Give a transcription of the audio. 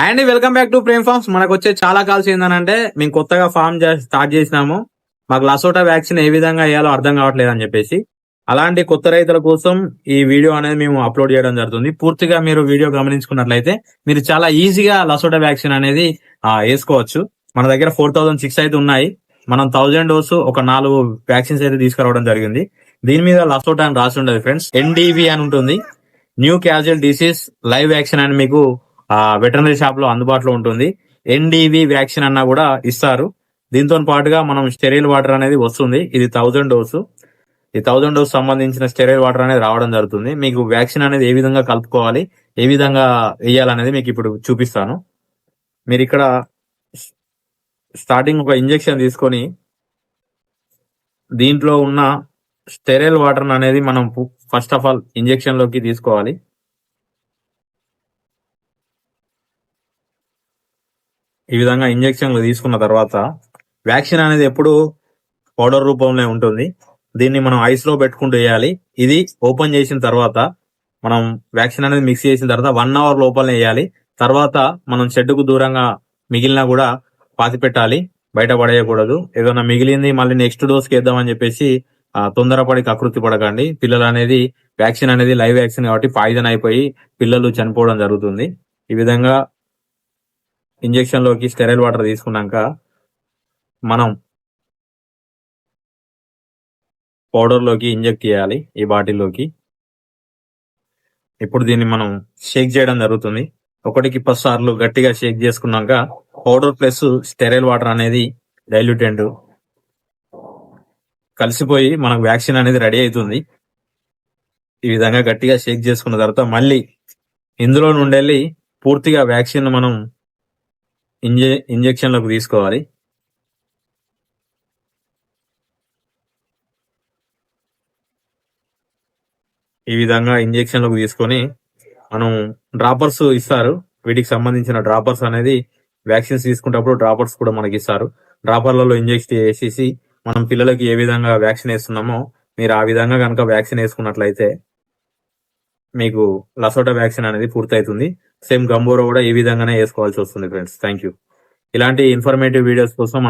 And welcome back to Prem farms. మనకు వచ్చే చాలా కాల్స్ ఏంటంటే మేము కొత్తగా ఫార్మ్ స్టార్ట్ చేసినాము, మాకు లసోటా వ్యాక్సిన్ ఏ విధంగా వేయాలో అర్థం కావట్లేదు అని చెప్పేసి. అలాంటి కొత్త రైతుల కోసం ఈ వీడియో అనేది మేము అప్లోడ్ చేయడం జరుగుతుంది. పూర్తిగా మీరు వీడియో గమనించుకున్నట్లయితే మీరు చాలా ఈజీగా లసోటా వ్యాక్సిన్ అనేది వేసుకోవచ్చు. మన దగ్గర 4006 అయితే ఉన్నాయి. మనం 1000 డోసు ఒక 4 వ్యాక్సిన్స్ అయితే తీసుకురావడం జరిగింది. దీని మీద లసోటా అని రాసి ఉండదు ఫ్రెండ్స్, ఎన్డీవీ అని ఉంటుంది, new casual disease live vaccine అని మీకు వెటర్నరీ షాప్ లో అందుబాటులో ఉంటుంది. ఎన్డీవీ వ్యాక్సిన్ అన్నా కూడా ఇస్తారు. దీంతో పాటుగా మనం స్టెరైల్ వాటర్ అనేది వస్తుంది. ఇది 1000 డోసు. ఈ 1000 డోసు సంబంధించిన స్టెరైల్ వాటర్ అనేది రావడం జరుగుతుంది. మీకు వ్యాక్సిన్ అనేది ఏ విధంగా కలుపుకోవాలి, ఏ విధంగా వేయాలనేది మీకు ఇప్పుడు చూపిస్తాను. మీరు ఇక్కడ స్టార్టింగ్ ఒక ఇంజెక్షన్ తీసుకొని దీంట్లో ఉన్న స్టెరైల్ వాటర్ అనేది మనం ఫస్ట్ ఆఫ్ ఆల్ ఇంజెక్షన్ లోకి తీసుకోవాలి. ఈ విధంగా ఇంజెక్షన్లు తీసుకున్న తర్వాత వ్యాక్సిన్ అనేది ఎప్పుడు పౌడర్ రూపంలో ఉంటుంది. దీన్ని మనం ఐస్ లో పెట్టుకుంటూ వేయాలి. ఇది ఓపెన్ చేసిన తర్వాత మనం వ్యాక్సిన్ అనేది మిక్స్ చేసిన తర్వాత 1 అవర్ లోపలనే వేయాలి. తర్వాత మనం షెడ్డుకు దూరంగా మిగిలినా కూడా పాతి పెట్టాలి, బయట పడేయకూడదు. ఏదైనా మిగిలింది మళ్ళీ నెక్స్ట్ డోస్ కి వేద్దామని చెప్పేసి తొందరపడి కకృతి పడకండి. పిల్లలు అనేది వ్యాక్సిన్ అనేది లైవ్ వ్యాక్సిన్ కాబట్టి పాయిజన్ అయిపోయి పిల్లలు చనిపోవడం జరుగుతుంది. ఈ విధంగా ఇంజెక్షన్ లోకి స్టెరైల్ వాటర్ తీసుకున్నాక మనం పౌడర్ లోకి ఇంజెక్ట్ చేయాలి ఈ బాటిల్లోకి. ఇప్పుడు దీన్ని మనం షేక్ చేయడం జరుగుతుంది. 1-10 సార్లు గట్టిగా షేక్ చేసుకున్నాక పౌడర్ ప్లస్ స్టెరైల్ వాటర్ అనేది డైల్యూటెంట్ కలిసిపోయి మనకు వ్యాక్సిన్ అనేది రెడీ అవుతుంది. ఈ విధంగా గట్టిగా షేక్ చేసుకున్న తర్వాత మళ్ళీ ఇందులో నుండి పూర్తిగా వ్యాక్సిన్ మనం ఇంజెక్షన్లకు తీసుకోవాలి. ఈ విధంగా ఇంజెక్షన్లకు తీసుకొని మనం డ్రాపర్స్ ఇస్తారు. వీటికి సంబంధించిన డ్రాపర్స్ అనేది వ్యాక్సిన్స్ తీసుకున్నప్పుడు డ్రాపర్స్ కూడా మనకి ఇస్తారు. డ్రాపర్లలో ఇంజెక్ట్ చేసేసి మనం పిల్లలకి ఏ విధంగా వ్యాక్సిన్ వేస్తున్నామో మీరు ఆ విధంగా కనుక వ్యాక్సిన్ వేసుకున్నట్లయితే మీకు లసోటా వ్యాక్సిన్ అనేది పూర్తవుతుంది. సేమ్ గంబోరా కూడా ఈ విధంగానే వేసుకోవాల్సి వస్తుంది ఫ్రెండ్స్. Thank you. ఇలాంటి ఇన్ఫర్మేటివ్ వీడియోస్ కోసం